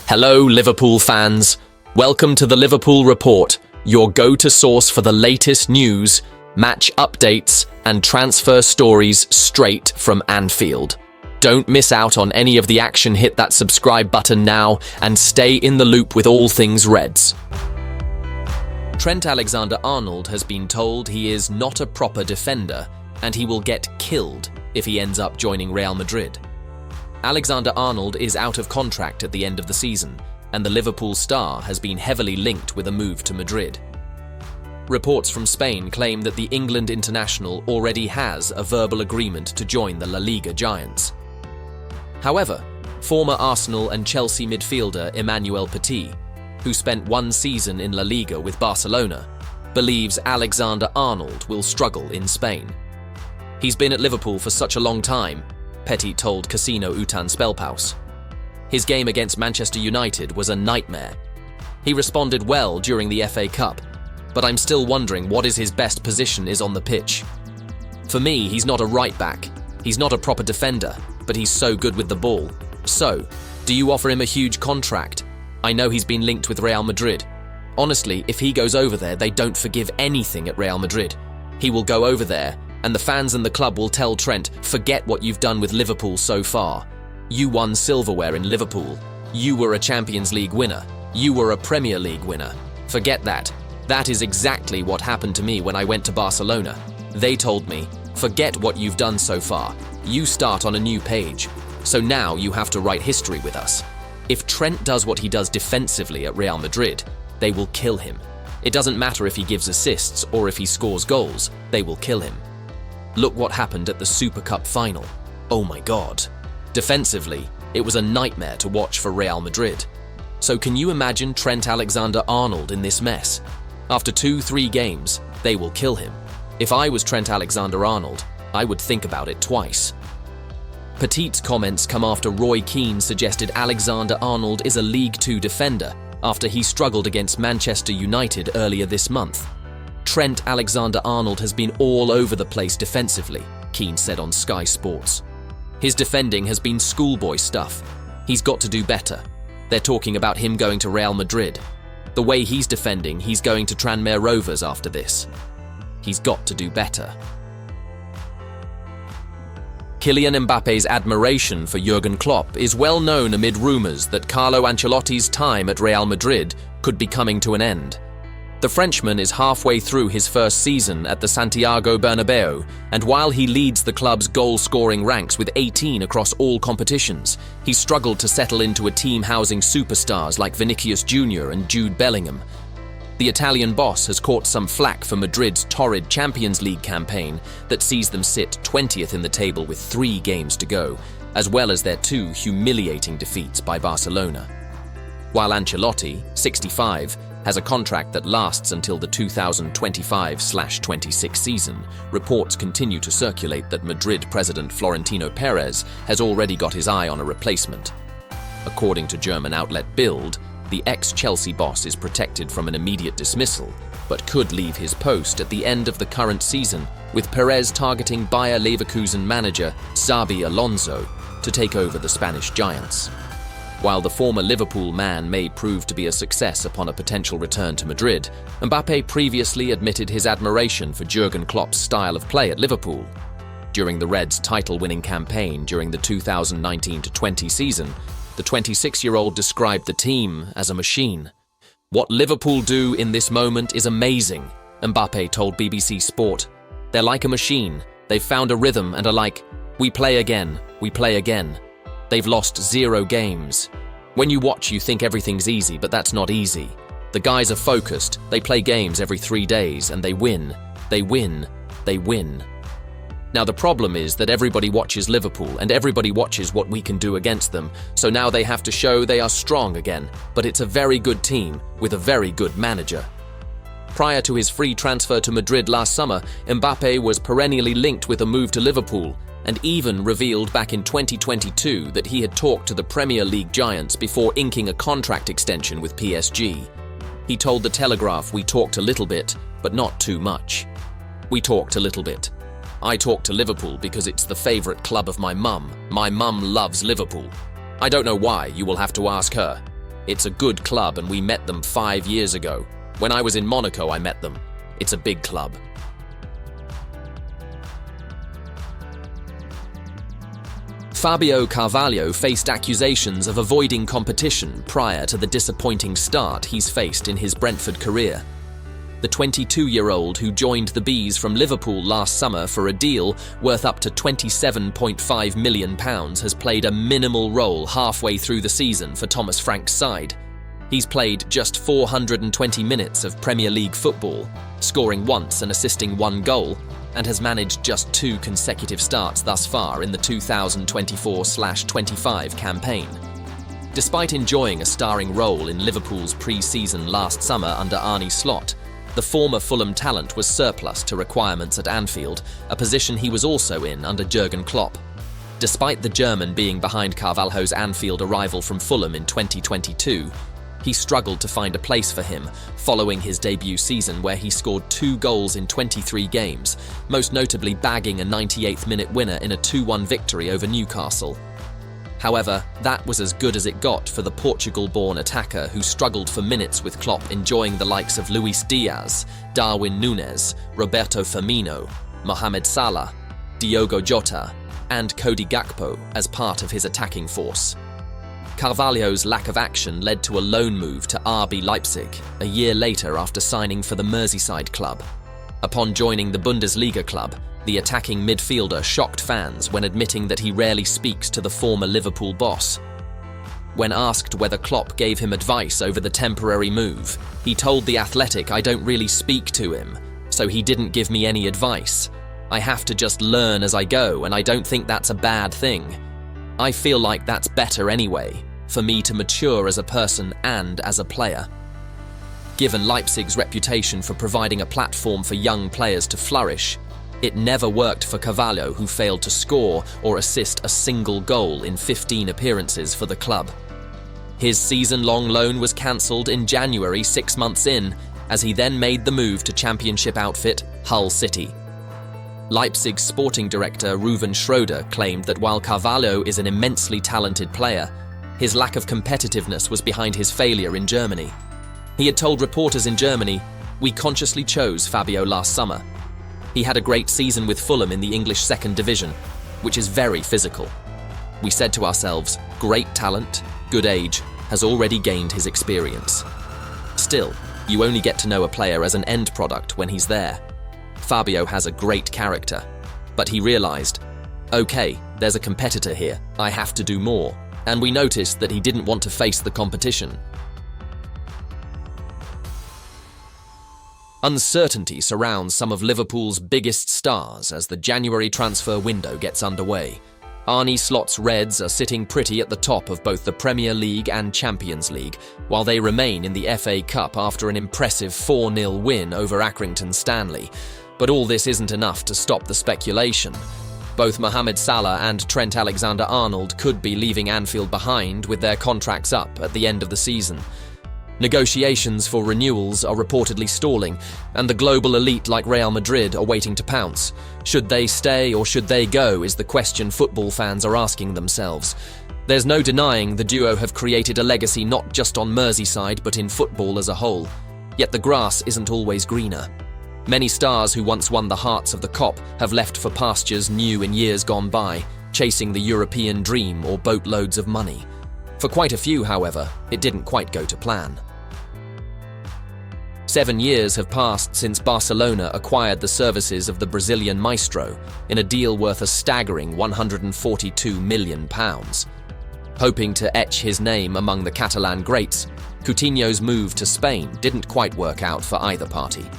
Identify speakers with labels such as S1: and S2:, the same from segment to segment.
S1: Hello, Liverpool fans. Welcome to the Liverpool Report, your go-to source for the latest news, match updates, and transfer stories straight from Anfield. Don't miss out on any of the action. Hit that subscribe button now and stay in the loop with all things Reds. Trent Alexander-Arnold has been told he is not a proper defender and he will get killed if he ends up joining Real Madrid. Alexander-Arnold is out of contract at the end of the season, and the Liverpool star has been heavily linked with a move to Madrid. Reports from Spain claim that the England international already has a verbal agreement to join the La Liga giants. However, former Arsenal and Chelsea midfielder Emmanuel Petit, who spent one season in La Liga with Barcelona, believes Alexander-Arnold will struggle in Spain. He's been at Liverpool for such a long time, Petit told Casino Utan Spelpaus. His game against Manchester United was a nightmare. He responded well during the FA Cup, but I'm still wondering what his best position is on the pitch. For me, he's not a right-back. He's not a proper defender, but he's so good with the ball. So, do you offer him a huge contract? I know he's been linked with Real Madrid. Honestly, if he goes over there, they don't forgive anything at Real Madrid. He will go over there, and the fans and the club will tell Trent, forget what you've done with Liverpool so far. You won silverware in Liverpool. You were a Champions League winner. You were a Premier League winner. Forget that. That is exactly what happened to me when I went to Barcelona. They told me, forget what you've done so far. You start on a new page. So now you have to write history with us. If Trent does what he does defensively at Real Madrid, they will kill him. It doesn't matter if he gives assists or if he scores goals, they will kill him. Look what happened at the Super Cup final. Oh my God. Defensively, it was a nightmare to watch for Real Madrid. So can you imagine Trent Alexander-Arnold in this mess? After 2-3 games, they will kill him. If I was Trent Alexander-Arnold, I would think about it twice. Petit's comments come after Roy Keane suggested Alexander-Arnold is a League Two defender after he struggled against Manchester United earlier this month. Trent Alexander-Arnold has been all over the place defensively, Keane said on Sky Sports. His defending has been schoolboy stuff. He's got to do better. They're talking about him going to Real Madrid. The way he's defending, he's going to Tranmere Rovers after this. He's got to do better. Kylian Mbappe's admiration for Jurgen Klopp is well known amid rumours that Carlo Ancelotti's time at Real Madrid could be coming to an end. The Frenchman is halfway through his first season at the Santiago Bernabeu, and while he leads the club's goal-scoring ranks with 18 across all competitions, he's struggled to settle into a team housing superstars like Vinicius Jr. and Jude Bellingham. The Italian boss has caught some flack for Madrid's torrid Champions League campaign that sees them sit 20th in the table with 3 games to go, as well as their 2 humiliating defeats by Barcelona. While Ancelotti, 65, has a contract that lasts until the 2025/26 season, reports continue to circulate that Madrid president Florentino Perez has already got his eye on a replacement. According to German outlet Bild, the ex-Chelsea boss is protected from an immediate dismissal, but could leave his post at the end of the current season, with Perez targeting Bayer Leverkusen manager Xabi Alonso to take over the Spanish giants. While the former Liverpool man may prove to be a success upon a potential return to Madrid, Mbappe previously admitted his admiration for Jurgen Klopp's style of play at Liverpool. During the Reds' title-winning campaign during the 2019-20 season, the 26-year-old described the team as a machine. "What Liverpool do in this moment is amazing," Mbappe told BBC Sport. "They're like a machine. They've found a rhythm and are like, we play again, we play again. They've lost 0 games. When you watch, you think everything's easy, but that's not easy. The guys are focused, they play games every 3 days, and they win, they win, they win." Now the problem is that everybody watches Liverpool, and everybody watches what we can do against them, so now they have to show they are strong again, but it's a very good team, with a very good manager. Prior to his free transfer to Madrid last summer, Mbappe was perennially linked with a move to Liverpool, and even revealed back in 2022 that he had talked to the Premier League giants before inking a contract extension with PSG. He told The Telegraph, "We talked a little bit, but not too much. We talked a little bit. I talked to Liverpool because it's the favourite club of my mum. My mum loves Liverpool. I don't know why, you will have to ask her. It's a good club and we met them 5 years ago. When I was in Monaco, I met them. It's a big club. Fabio Cavallo faced accusations of avoiding competition prior to the disappointing start he's faced in his Brentford career. The 22-year-old who joined the Bees from Liverpool last summer for a deal worth up to £27.5 million has played a minimal role halfway through the season for Thomas Frank's side. He's played just 420 minutes of Premier League football, scoring once and assisting 1 goal, and has managed just 2 consecutive starts thus far in the 2024/25 campaign. Despite enjoying a starring role in Liverpool's pre-season last summer under Arneslot, the former Fulham talent was surplus to requirements at Anfield, a position he was also in under Jurgen Klopp. Despite the German being behind Carvalho's Anfield arrival from Fulham in 2022, he struggled to find a place for him following his debut season where he scored 2 goals in 23 games, most notably bagging a 98th-minute winner in a 2-1 victory over Newcastle. However, that was as good as it got for the Portugal-born attacker who struggled for minutes with Klopp enjoying the likes of Luis Diaz, Darwin Núñez, Roberto Firmino, Mohamed Salah, Diogo Jota, and Cody Gakpo as part of his attacking force. Carvalho's lack of action led to a loan move to RB Leipzig a year later after signing for the Merseyside club. Upon joining the Bundesliga club, the attacking midfielder shocked fans when admitting that he rarely speaks to the former Liverpool boss. When asked whether Klopp gave him advice over the temporary move, he told The Athletic, "I don't really speak to him, so he didn't give me any advice. I have to just learn as I go, and I don't think that's a bad thing. I feel like that's better anyway, for me to mature as a person and as a player." Given Leipzig's reputation for providing a platform for young players to flourish, it never worked for Cavallo, who failed to score or assist a single goal in 15 appearances for the club. His season-long loan was cancelled in January 6 months in, as he then made the move to Championship outfit Hull City. Leipzig's sporting director Ruven Schroeder claimed that while Cavallo is an immensely talented player, his lack of competitiveness was behind his failure in Germany. He had told reporters in Germany, "We consciously chose Fabio last summer. He had a great season with Fulham in the English second division, which is very physical. We said to ourselves, great talent, good age, has already gained his experience. Still, you only get to know a player as an end product when he's there. Fabio has a great character, but he realised, okay, there's a competitor here, I have to do more, and we noticed that he didn't want to face the competition." Uncertainty surrounds some of Liverpool's biggest stars as the January transfer window gets underway. Arne Slot's Reds are sitting pretty at the top of both the Premier League and Champions League, while they remain in the FA Cup after an impressive 4-0 win over Accrington Stanley. But all this isn't enough to stop the speculation. Both Mohamed Salah and Trent Alexander-Arnold could be leaving Anfield behind with their contracts up at the end of the season. Negotiations for renewals are reportedly stalling, and the global elite like Real Madrid are waiting to pounce. Should they stay or should they go is the question football fans are asking themselves. There's no denying the duo have created a legacy not just on Merseyside but in football as a whole. Yet the grass isn't always greener. Many stars who once won the hearts of the Kop have left for pastures new in years gone by, chasing the European dream or boatloads of money. For quite a few, however, it didn't quite go to plan. 7 years have passed since Barcelona acquired the services of the Brazilian maestro in a deal worth a staggering £142 million. Hoping to etch his name among the Catalan greats, Coutinho's move to Spain didn't quite work out for either party.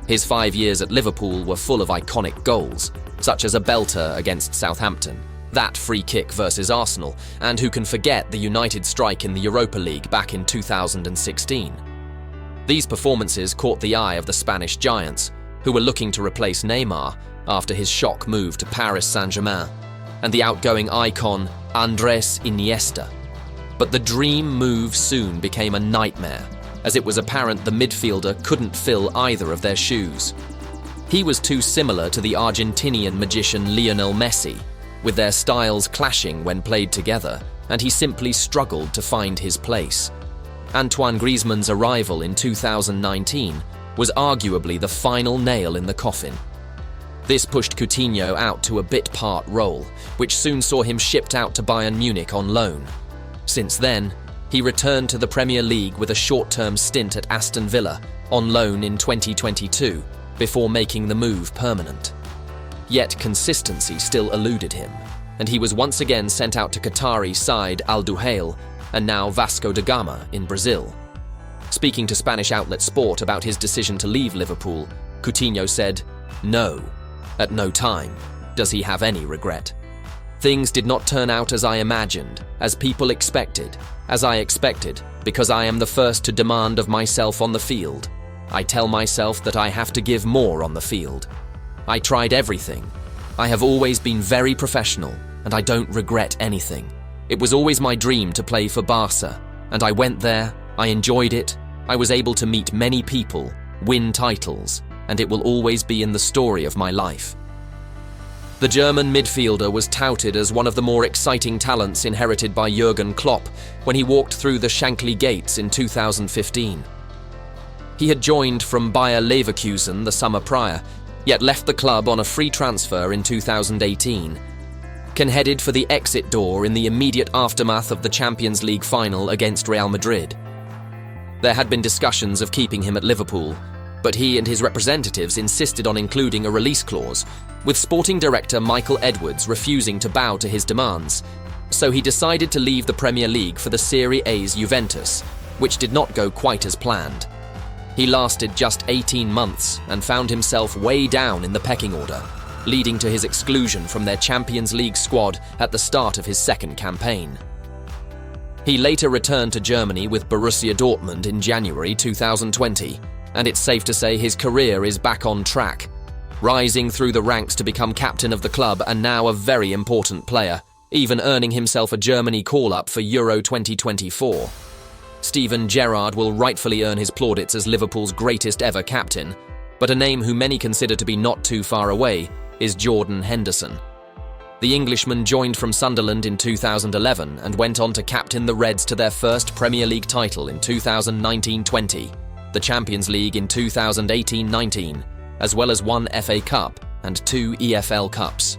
S1: His 5 years at Liverpool were full of iconic goals, such as a belter against Southampton, that free kick versus Arsenal, and who can forget the United strike in the Europa League back in 2016. These performances caught the eye of the Spanish giants, who were looking to replace Neymar after his shock move to Paris Saint-Germain, and the outgoing icon Andrés Iniesta. But the dream move soon became a nightmare, as it was apparent the midfielder couldn't fill either of their shoes. He was too similar to the Argentinian magician Lionel Messi, with their styles clashing when played together, and he simply struggled to find his place. Antoine Griezmann's arrival in 2019 was arguably the final nail in the coffin. This pushed Coutinho out to a bit-part role, which soon saw him shipped out to Bayern Munich on loan. Since then, he returned to the Premier League with a short-term stint at Aston Villa on loan in 2022 before making the move permanent. Yet consistency still eluded him, and he was once again sent out to Qatari side Al Duhail and now Vasco da Gama in Brazil. Speaking to Spanish outlet Sport about his decision to leave Liverpool, Coutinho said, "No, at no time does he have any regret. Things did not turn out as I imagined, as people expected, as I expected, because I am the first to demand of myself on the field. I tell myself that I have to give more on the field. I tried everything. I have always been very professional, and I don't regret anything. It was always my dream to play for Barca, and I went there, I enjoyed it, I was able to meet many people, win titles, and it will always be in the story of my life." The German midfielder was touted as one of the more exciting talents inherited by Jurgen Klopp when he walked through the Shankly gates in 2015. He had joined from Bayer Leverkusen the summer prior, yet left the club on a free transfer in 2018. Headed for the exit door in the immediate aftermath of the Champions League final against Real Madrid. There had been discussions of keeping him at Liverpool, but he and his representatives insisted on including a release clause, with sporting director Michael Edwards refusing to bow to his demands. So he decided to leave the Premier League for the Serie A's Juventus, which did not go quite as planned. He lasted just 18 months and found himself way down in the pecking order, leading to his exclusion from their Champions League squad at the start of his second campaign. He later returned to Germany with Borussia Dortmund in January 2020, and it's safe to say his career is back on track, rising through the ranks to become captain of the club and now a very important player, even earning himself a Germany call-up for Euro 2024. Steven Gerrard will rightfully earn his plaudits as Liverpool's greatest ever captain, but a name who many consider to be not too far away is Jordan Henderson. The Englishman joined from Sunderland in 2011 and went on to captain the Reds to their first Premier League title in 2019-20, the Champions League in 2018-19, as well as one FA Cup and 2 EFL Cups.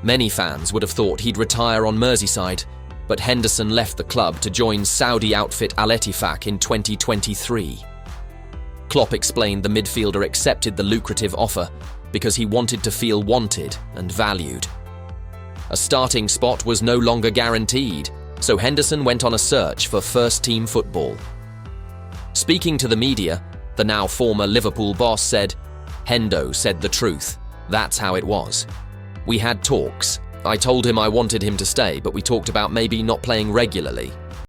S1: Many fans would have thought he'd retire on Merseyside, but Henderson left the club to join Saudi outfit Al Ettifaq in 2023. Klopp explained the midfielder accepted the lucrative offer because he wanted to feel wanted and valued. A starting spot was no longer guaranteed, so Henderson went on a search for first-team football. Speaking to the media, the now former Liverpool boss said, "Hendo said the truth. That's how it was. We had talks. I told him I wanted him to stay, but we talked about maybe not playing regularly.